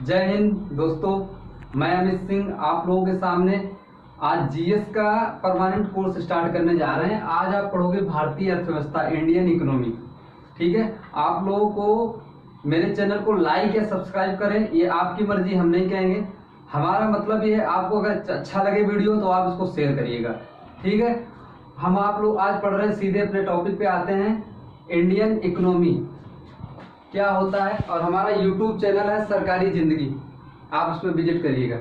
जय हिंद दोस्तों, मैं अमित सिंह आप लोगों के सामने आज जीएस का परमानेंट कोर्स स्टार्ट करने जा रहे हैं। आज आप पढ़ोगे भारतीय अर्थव्यवस्था, इंडियन इकोनॉमी। ठीक है, आप लोगों को मेरे चैनल को लाइक या सब्सक्राइब करें, ये आपकी मर्जी, हम नहीं कहेंगे। हमारा मतलब ये है, आपको अगर अच्छा लगे वीडियो तो आप इसको शेयर करिएगा। ठीक है, हम आप लोग आज पढ़ रहे हैं, सीधे अपने टॉपिक पे आते हैं। इंडियन इकोनॉमी क्या होता है, और हमारा यूट्यूब चैनल है सरकारी जिंदगी, आप उसमें विजिट करिएगा।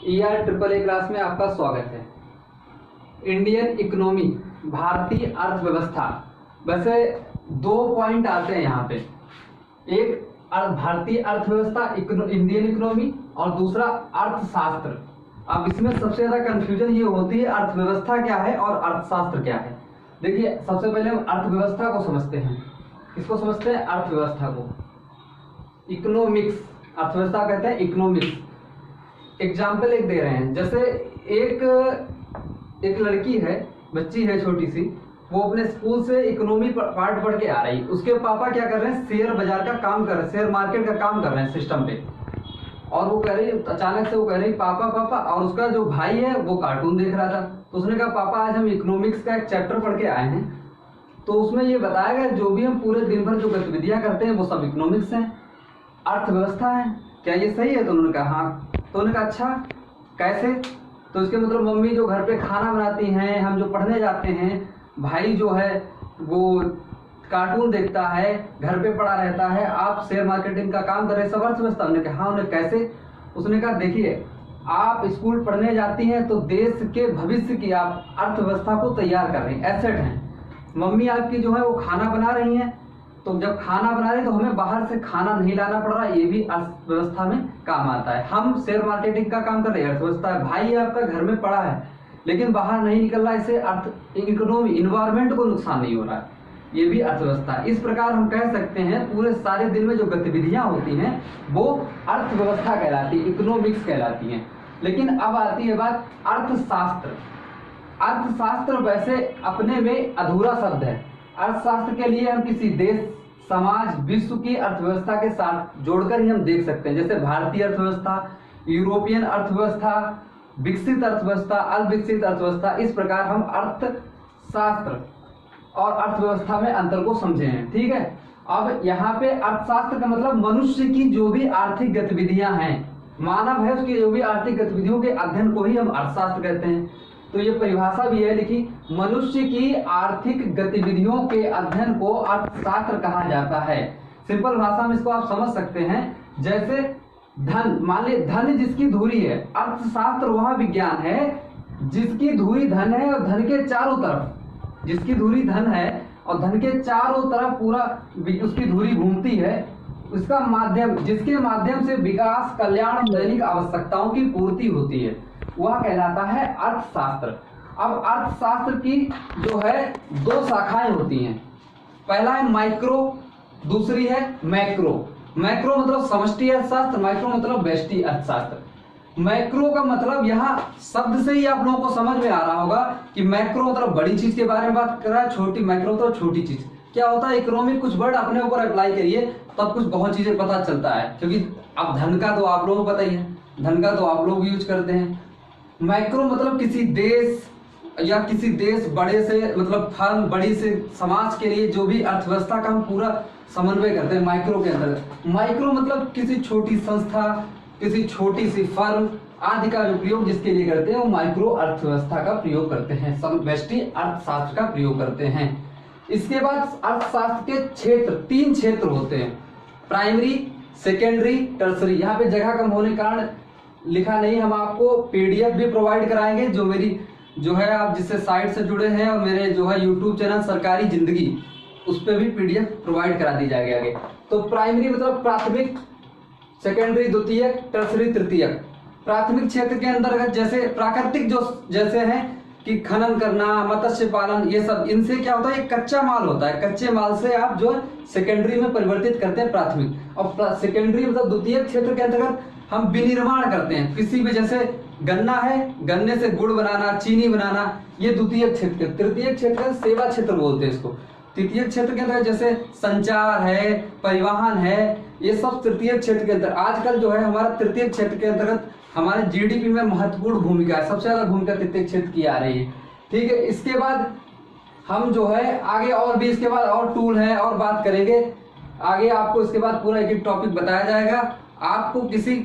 ER-AAA क्लास में आपका स्वागत है। इंडियन इकोनॉमी, भारतीय अर्थव्यवस्था। वैसे 2 पॉइंट आते हैं यहाँ पे, एक भारतीय अर्थव्यवस्था इंडियन इकोनॉमी और दूसरा अर्थशास्त्र। अब इसमें सबसे ज्यादा कंफ्यूजन ये होती है, अर्थव्यवस्था क्या है और अर्थशास्त्र क्या है। देखिए, सबसे पहले हम अर्थव्यवस्था को समझते हैं। किसको समझते हैं? अर्थव्यवस्था को। इकोनॉमिक्स, अर्थव्यवस्था कहते हैं इकोनॉमिक्स। एग्जाम्पल एक दे रहे हैं, जैसे एक लड़की है, बच्ची है छोटी सी, वो अपने स्कूल से इकोनॉमी पार्ट पढ़ के आ रही। उसके पापा क्या कर रहे हैं? शेयर बाजार का काम कर रहे हैं, शेयर मार्केट का काम कर रहे हैं सिस्टम पे। और वो कह रही, अचानक से वो कह रही पापा पापा, और उसका जो भाई है वो कार्टून देख रहा था। तो उसने कहा पापा आज हम इकोनॉमिक्स का एक चैप्टर पढ़ के आए हैं, तो उसमें ये बताया गया जो भी हम पूरे दिन भर जो गतिविधियां करते हैं वो सब इकोनॉमिक्स हैं, अर्थव्यवस्था है। क्या ये सही है? तो उन्होंने कहा हाँ। तो उन्होंने कहा अच्छा कैसे? तो इसके मतलब मम्मी जो घर पे खाना बनाती हैं, हम जो पढ़ने जाते हैं, भाई जो है वो कार्टून देखता है, घर पे पड़ा रहता है, आप शेयर मार्केटिंग का काम कर रहे हैं, सब अर्थव्यवस्था। उन्होंने कहा हाँ। उन्हें कैसे? उसने कहा देखिए, आप स्कूल पढ़ने जाती हैं तो देश के भविष्य की आप अर्थव्यवस्था को तैयार कर रही हैं, एसेट हैं। मम्मी आपकी जो है वो खाना बना रही हैं, तो जब खाना बना रही है तो हमें बाहर से खाना नहीं लाना पड़ रहा, ये भी अर्थव्यवस्था में काम आता है। हम शेयर मार्केटिंग का काम कर रहे हैं, अर्थव्यवस्था है। भाई आपका घर में पड़ा है लेकिन बाहर नहीं निकल रहा, इससे अर्थ इकोनॉमी इन्वायरमेंट को नुकसान नहीं हो रहा है, ये भी अर्थव्यवस्था है। इस प्रकार हम कह सकते हैं पूरे सारे दिन में जो गतिविधियां होती हैं वो अर्थव्यवस्था कहलाती है, इकोनॉमिक्स कहलाती हैं। लेकिन अब आती है बात अर्थशास्त्र। अर्थशास्त्र वैसे अपने में अधूरा शब्द है। अर्थशास्त्र के लिए हम किसी देश, समाज, विश्व की अर्थव्यवस्था के साथ जोड़कर ही हम देख सकते हैं, जैसे भारतीय अर्थव्यवस्था, यूरोपियन अर्थव्यवस्था, विकसित अर्थव्यवस्था, अविकसित अर्थव्यवस्था। इस प्रकार हम अर्थशास्त्र और अर्थव्यवस्था में अंतर को समझे हैं। ठीक है, अब यहाँ पे अर्थशास्त्र का मतलब मनुष्य की जो भी आर्थिक गतिविधियां हैं, मानव है उसकी जो भी आर्थिक गतिविधियों के अध्ययन को ही हम अर्थशास्त्र कहते हैं। तो ये परिभाषा भी है लिखी, मनुष्य की आर्थिक गतिविधियों के अध्ययन को अर्थशास्त्र कहा जाता है। सिंपल भाषा में इसको आप समझ सकते हैं, जैसे धन, मान लीजिए धन जिसकी धुरी है, अर्थशास्त्र वह विज्ञान है जिसकी धुरी धन है और धन के चारों तरफ, जिसकी धुरी धन है और धन के चारों तरफ पूरा उसकी धुरी घूमती है, उसका माध्यम, जिसके माध्यम से विकास, कल्याण, दैनिक आवश्यकताओं की पूर्ति होती है, वह कहलाता है अर्थशास्त्र। अब अर्थशास्त्र की जो है 2 शाखाएं होती हैं, पहला है माइक्रो, दूसरी है मैक्रो। मैक्रो मतलब समष्टि अर्थशास्त्र, माइक्रो मतलब व्यष्टि अर्थशास्त्र। मैक्रो का मतलब यहाँ शब्द से ही आप लोगों को समझ में आ रहा होगा कि मैक्रो मतलब बड़ी चीज के बारे में बात कर रहा है, छोटी, मैक्रो मतलब छोटी चीज। क्या होता है इकोनॉमिक, कुछ वर्ड अपने ऊपर अप्लाई करिए तब कुछ बहुत चीजें पता चलता है, क्योंकि अब धन का तो आप लोगों को पता ही है, धन का तो आप लोग यूज करते हैं। मैक्रो मतलब किसी देश या किसी देश बड़े से, मतलब फर्म, बड़ी से समाज के लिए जो भी अर्थव्यवस्था का हम पूरा समन्वय करते हैं माइक्रो के अंदर। माइक्रो मतलब किसी छोटी संस्था, किसी छोटी सी फर्म आदि का प्रयोग जिसके लिए करते हैं वो माइक्रो अर्थव्यवस्था का प्रयोग करते हैं, समष्टि अर्थशास्त्र का प्रयोग करते हैं। इसके बाद अर्थशास्त्र के क्षेत्र, 3 क्षेत्र होते हैं, प्राइमरी, सेकेंडरी, टर्सरी। यहाँ पे जगह कम होने के कारण लिखा नहीं, हम आपको PDF भी प्रोवाइड कराएंगे, जो मेरी जो है आप जिससे साइट से जुड़े हैं और मेरे जो है यूट्यूब चैनल सरकारी जिंदगी, उस पर भी PDF प्रोवाइड करा दी जाएगी आगे। तो प्राइमरी मतलब प्राथमिक, सेकेंडरी द्वितीयक, टर्सरी तृतीयक। प्राथमिक क्षेत्र के अंतर्गत जैसे प्राकृतिक जो जैसे हैं कि खनन करना, मत्स्य पालन, ये सब, इनसे क्या होता है, एक कच्चा माल होता है, कच्चे माल से आप जो है सेकेंडरी में परिवर्तित करते हैं प्राथमिक। और सेकेंडरी मतलब द्वितीय क्षेत्र के अंतर्गत हम विनिर्माण करते हैं, किसी भी, जैसे गन्ना है, गन्ने से गुड़ बनाना, चीनी बनाना, ये द्वितीय क्षेत्र। तृतीय क्षेत्र सेवा क्षेत्र बोलते हैं इसको। तृतीय क्षेत्र के अंदर जैसे संचार है, परिवहन है, ये सब तृतीय क्षेत्र के अंदर आजकल जो है हमारा तृतीय क्षेत्र के अंतर्गत हमारे जीडीपी में महत्वपूर्ण भूमिका है, सबसे ज्यादा भूमिका तृतीय क्षेत्र की आ रही है। ठीक है, इसके बाद हम जो है आगे और भी इसके बाद और टूल है और बात करेंगे आगे, आपको इसके बाद पूरा एक एक टॉपिक बताया जाएगा। आपको किसी